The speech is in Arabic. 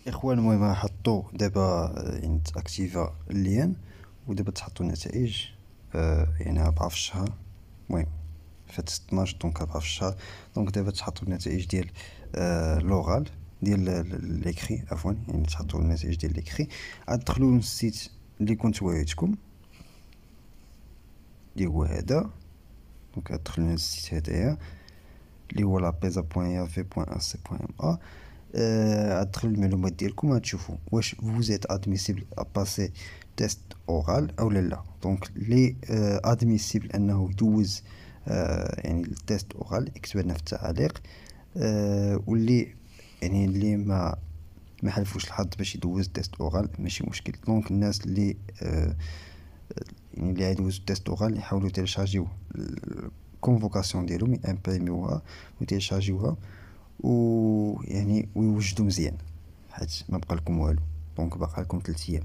اخوان، المهم حطوا دابا يعني تاكتيفا اللين، ودابا تحطوا النتائج. يعني 4 في الشهر. المهم فات 12 دونك 4 في الشهر. دونك دابا تحطوا النتائج ديال لوغال، ديال ليكري عفوا، يعني تحطوا النتائج ديال ليكري. عاد تدخلوا للسيت اللي كنت واعدكم، اللي هو هذا. دونك عاد تدخلوا للسيت هذايا اللي هو lapesa.av.ac.ma. عاد تدخلوا المعلومات ديالكم، عاد تشوفوا واش فوزيت ادميسيبل اباسي تيست اورال او لا. دونك لي ادميسيبل انه يدوز يعني التيست اورال يكتب لنا في التعاليق. واللي يعني اللي ما حلفوش الحظ باش يدوز تيست اورال ماشي مشكل. دونك الناس اللي يعني اللي يدوزو تيست اورال يحاولوا تيليشارجيو الكونفوكاسيون ديالهم، يامبريميوها وتيليشارجيوها، ويعني ويوجدوا مزيان، حيت ما بقى لكم والو. دونك باقا لكم 3 ايام.